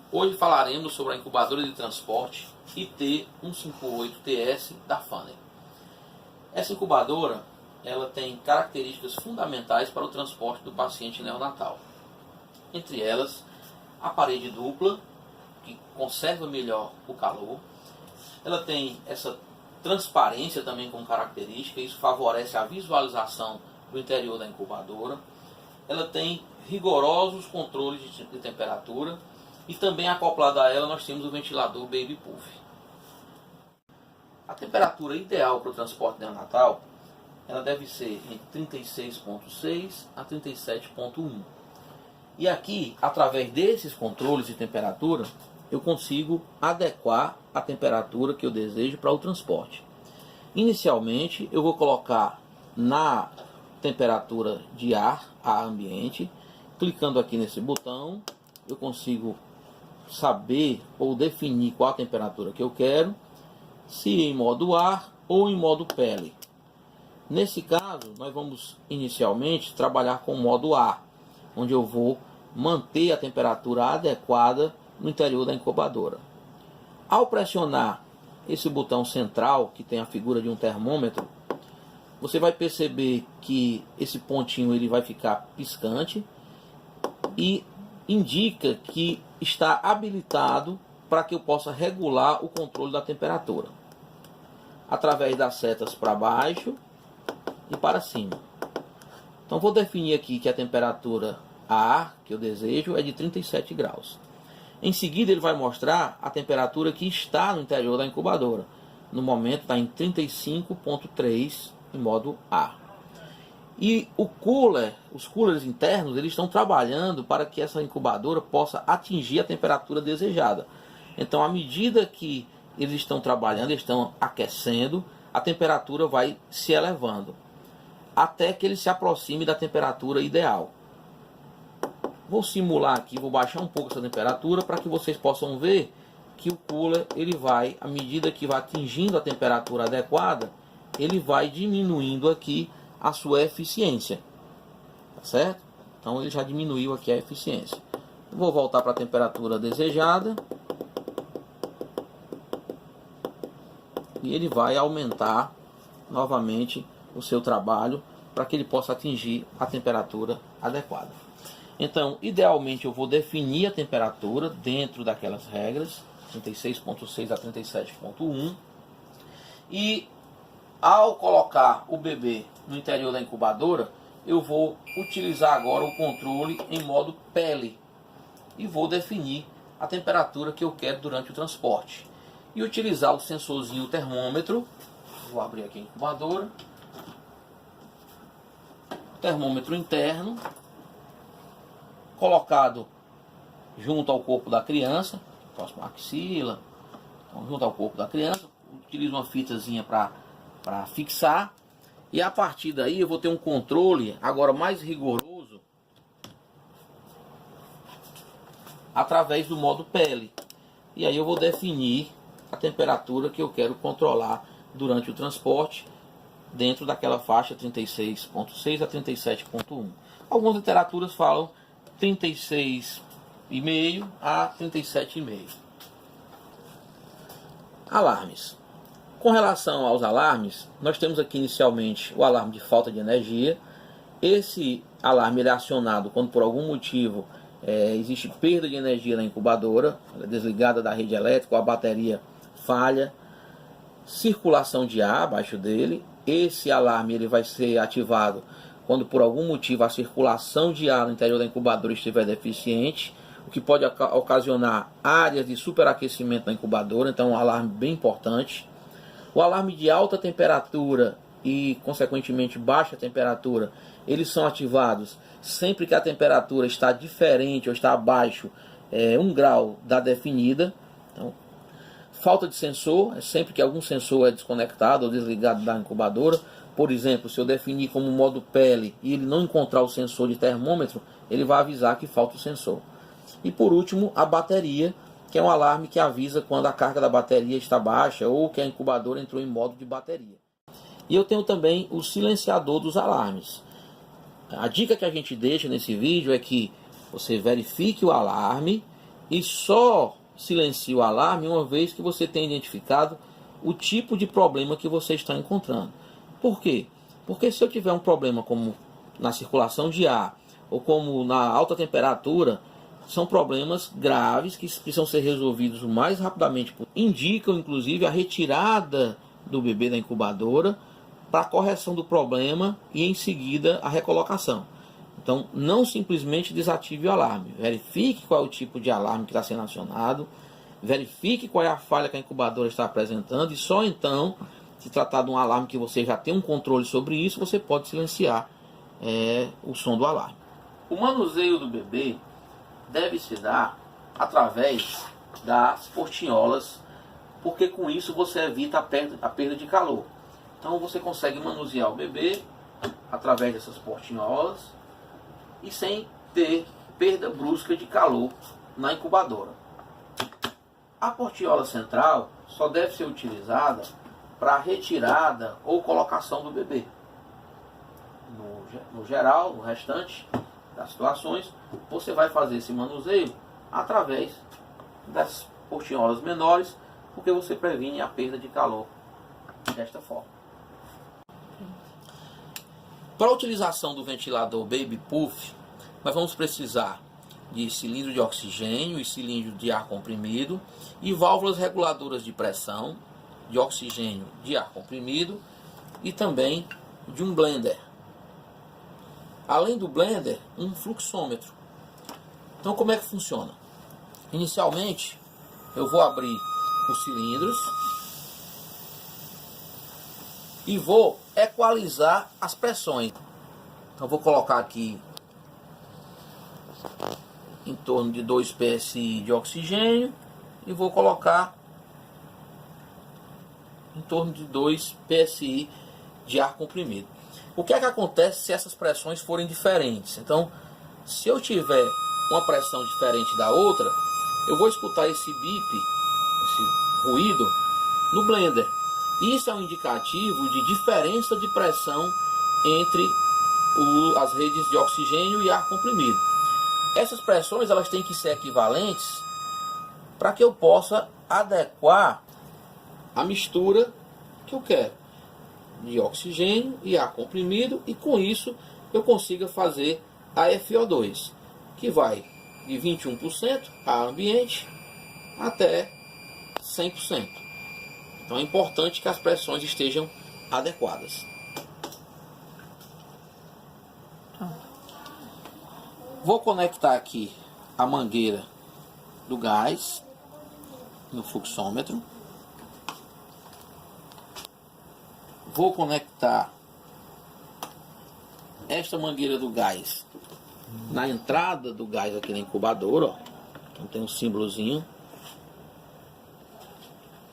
Hoje falaremos sobre a incubadora de transporte IT158TS da Fanner. Essa incubadora ela tem características fundamentais para o transporte do paciente neonatal. Entre elas, a parede dupla, que conserva melhor o calor. Ela tem essa transparência também como característica, isso favorece a visualização do interior da incubadora. Ela tem rigorosos controles de temperatura e também acoplado a ela nós temos o ventilador Baby Puff. A temperatura ideal para o transporte neonatal ela deve ser entre 36,6 a 37,1. E aqui, através desses controles de temperatura, eu consigo adequar a temperatura que eu desejo para o transporte. Inicialmente, eu vou colocar na temperatura de ar ambiente. Clicando aqui nesse botão, eu consigo saber ou definir qual a temperatura que eu quero, se em modo ar ou em modo pele. Nesse caso, nós vamos inicialmente trabalhar com o modo ar, onde eu vou manter a temperatura adequada no interior da incubadora. Ao pressionar esse botão central, que tem a figura de um termômetro, você vai perceber que esse pontinho ele vai ficar piscante e indica que está habilitado para que eu possa regular o controle da temperatura através das setas para baixo e para cima. Então vou definir aqui que a temperatura a ar que eu desejo é de 37 graus. Em seguida ele vai mostrar a temperatura que está no interior da incubadora. No momento está em 35,3 em modo ar. E os coolers internos eles estão trabalhando para que essa incubadora possa atingir a temperatura desejada. Então à medida que eles estão trabalhando, eles estão aquecendo, a temperatura vai se elevando até que ele se aproxime da temperatura ideal. Vou simular aqui, vou baixar um pouco essa temperatura para que vocês possam ver que o cooler ele vai, à medida que vai atingindo a temperatura adequada, ele vai diminuindo aqui a sua eficiência, tá certo? Então ele já diminuiu aqui a eficiência. Vou voltar para a temperatura desejada e ele vai aumentar novamente o seu trabalho para que ele possa atingir a temperatura adequada. Então, idealmente eu vou definir a temperatura dentro daquelas regras, 36,6 a 37,1, e ao colocar o bebê no interior da incubadora, eu vou utilizar agora o controle em modo pele e vou definir a temperatura que eu quero durante o transporte. E utilizar o sensorzinho termômetro, vou abrir aqui a incubadora, termômetro interno, colocado junto ao corpo da criança, próximo à axila, então, junto ao corpo da criança, utilizo uma fitazinha para fixar, e a partir daí eu vou ter um controle agora mais rigoroso através do modo pele, e aí eu vou definir a temperatura que eu quero controlar durante o transporte dentro daquela faixa 36,6 a 37,1. Algumas literaturas falam 36,5 a 37,5. Alarmes. Com relação aos alarmes, nós temos aqui inicialmente o alarme de falta de energia. Esse alarme ele é acionado quando por algum motivo existe perda de energia na incubadora, ela é desligada da rede elétrica, ou a bateria falha, circulação de ar abaixo dele. Esse alarme ele vai ser ativado quando por algum motivo a circulação de ar no interior da incubadora estiver deficiente, o que pode ocasionar áreas de superaquecimento na incubadora, então é um alarme bem importante. O alarme de alta temperatura e consequentemente baixa temperatura, eles são ativados sempre que a temperatura está diferente ou está abaixo 1 grau da definida. Então, falta de sensor é sempre que algum sensor é desconectado ou desligado da incubadora. Por exemplo, se eu definir como modo pele e ele não encontrar o sensor de termômetro, ele vai avisar que falta o sensor. E por último, a bateria, que é um alarme que avisa quando a carga da bateria está baixa ou que a incubadora entrou em modo de bateria. E eu tenho também o silenciador dos alarmes. A dica que a gente deixa nesse vídeo é que você verifique o alarme e só silencie o alarme uma vez que você tenha identificado o tipo de problema que você está encontrando. Por quê? Porque se eu tiver um problema como na circulação de ar ou como na alta temperatura, são problemas graves que precisam ser resolvidos o mais rapidamente possível. Indicam inclusive a retirada do bebê da incubadora para a correção do problema e em seguida a recolocação. Então não simplesmente desative o alarme, verifique qual é o tipo de alarme que está sendo acionado, verifique qual é a falha que a incubadora está apresentando e só então, se tratar de um alarme que você já tem um controle sobre isso, você pode silenciar o som do alarme. O manuseio do bebê deve se dar através das portinholas, porque com isso você evita a perda de calor. Então você consegue manusear o bebê através dessas portinholas e sem ter perda brusca de calor na incubadora. A portinhola central só deve ser utilizada para retirada ou colocação do bebê. No geral, no restante das situações, você vai fazer esse manuseio através das portinholas menores, porque você previne a perda de calor desta forma. Para a utilização do ventilador Baby Puff, nós vamos precisar de cilindro de oxigênio e cilindro de ar comprimido e válvulas reguladoras de pressão, de oxigênio de ar comprimido e também de um blender. Além do blender, um fluxômetro. Então como é que funciona? Inicialmente eu vou abrir os cilindros e vou equalizar as pressões. Então vou colocar aqui em torno de 2 psi de oxigênio e vou colocar em torno de 2 psi de ar comprimido. O que é que acontece se essas pressões forem diferentes? Então, se eu tiver uma pressão diferente da outra, eu vou escutar esse bip, esse ruído, no blender. Isso é um indicativo de diferença de pressão entre as redes de oxigênio e ar comprimido. Essas pressões elas têm que ser equivalentes para que eu possa adequar a mistura que eu quero de oxigênio e ar comprimido, e com isso eu consiga fazer a FO2, que vai de 21% ar ambiente até 100%. Então é importante que as pressões estejam adequadas. Vou conectar aqui a mangueira do gás no fluxômetro. Vou conectar esta mangueira do gás na entrada do gás aqui na incubadora, ó. Então tem um símbolozinho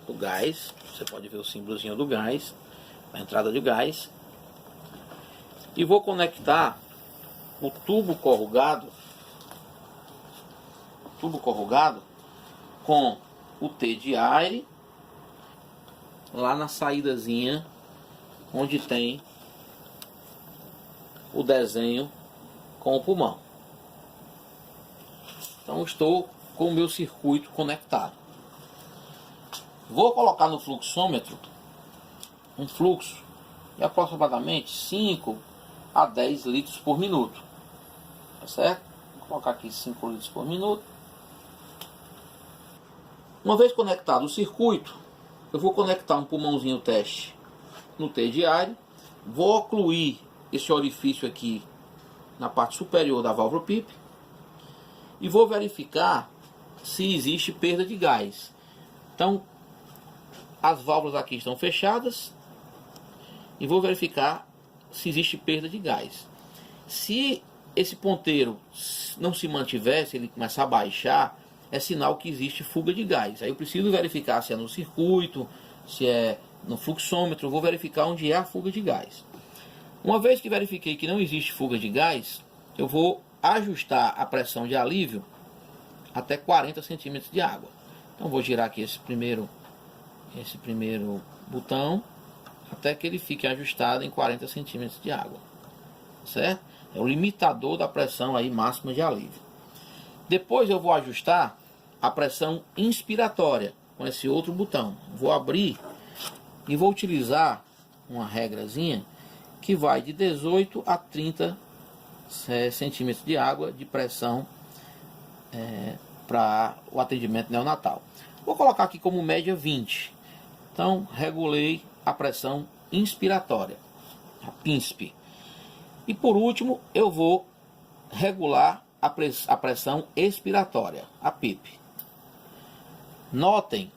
do gás. Você pode ver o símbolozinho do gás na entrada do gás. E vou conectar o tubo corrugado com o T de aire lá na saídazinha onde tem o desenho com o pulmão. Então estou com o meu circuito conectado. Vou colocar no fluxômetro um fluxo de aproximadamente 5 a 10 litros por minuto. Tá certo? Vou colocar aqui 5 litros por minuto. Uma vez conectado o circuito, eu vou conectar um pulmãozinho teste no T de aire. Vou ocluir esse orifício aqui na parte superior da válvula PIP e vou verificar se existe perda de gás. Então, as válvulas aqui estão fechadas e vou verificar se existe perda de gás. Se esse ponteiro não se mantiver, se ele começar a baixar, é sinal que existe fuga de gás. Aí eu preciso verificar se é no circuito, se é no fluxômetro. Eu vou verificar onde é a fuga de gás. Uma vez que verifiquei que não existe fuga de gás, eu vou ajustar a pressão de alívio até 40 centímetros de água. Então vou girar aqui esse primeiro botão até que ele fique ajustado em 40 centímetros de água, certo? É o limitador da pressão aí máxima de alívio. Depois eu vou ajustar a pressão inspiratória com esse outro botão. Vou abrir e vou utilizar uma regrazinha que vai de 18 a 30 centímetros de água de pressão para o atendimento neonatal. Vou colocar aqui como média 20. Então, regulei a pressão inspiratória, a PINSP. E por último, eu vou regular a pressão expiratória, a PIP. Notem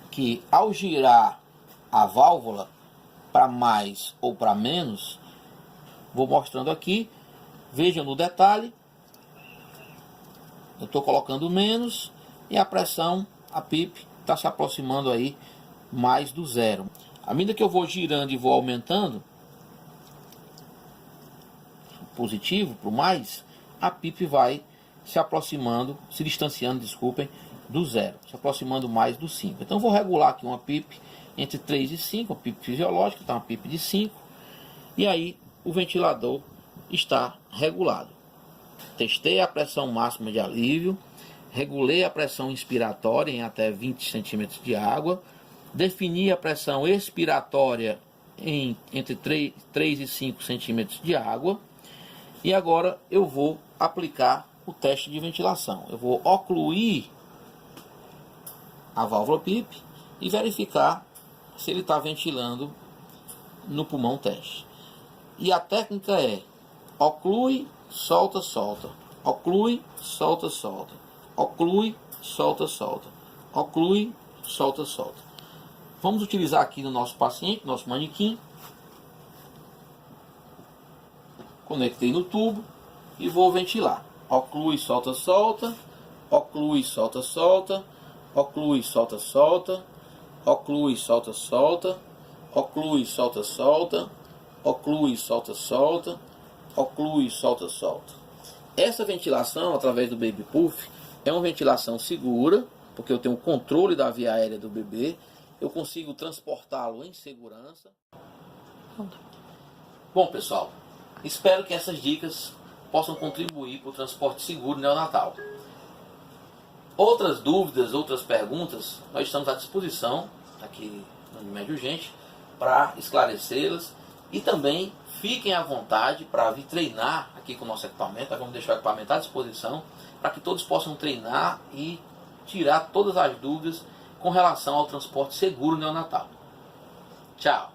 que ao girar a válvula para mais ou para menos, vou mostrando aqui, vejam no detalhe, eu estou colocando menos e a pressão, a PIP, está se aproximando aí mais do zero. À medida que eu vou girando e vou aumentando, positivo para o mais, a PIP vai se aproximando, se distanciando, desculpem, do zero, se aproximando mais do 5. Então vou regular aqui uma PIP entre 3 e 5, uma PIP fisiológica, tá, uma PIP de 5, e aí o ventilador está regulado. Testei a pressão máxima de alívio, regulei a pressão inspiratória em até 20 centímetros de água, defini a pressão expiratória entre 3 e 5 centímetros de água, e agora eu vou aplicar o teste de ventilação. Eu vou ocluir a válvula PIP e verificar se ele está ventilando no pulmão teste. E a técnica é oclui, solta, solta, oclui, solta, solta, oclui, solta, solta, oclui, solta, solta. Vamos utilizar aqui no nosso paciente, nosso manequim. Conectei no tubo e vou ventilar. Oclui, solta, solta, oclui, solta, solta, oclui, solta, solta, oclui, solta, solta, oclui, solta, solta, oclui, solta, solta, oclui, solta, solta. Essa ventilação através do Baby Puff é uma ventilação segura, porque eu tenho o controle da via aérea do bebê, eu consigo transportá-lo em segurança. Bom, pessoal, espero que essas dicas possam contribuir para o transporte seguro neonatal. Outras dúvidas, outras perguntas, nós estamos à disposição aqui no Unimed Urgente para esclarecê-las, e também fiquem à vontade para vir treinar aqui com o nosso equipamento. Nós vamos deixar o equipamento à disposição para que todos possam treinar e tirar todas as dúvidas com relação ao transporte seguro neonatal. Tchau!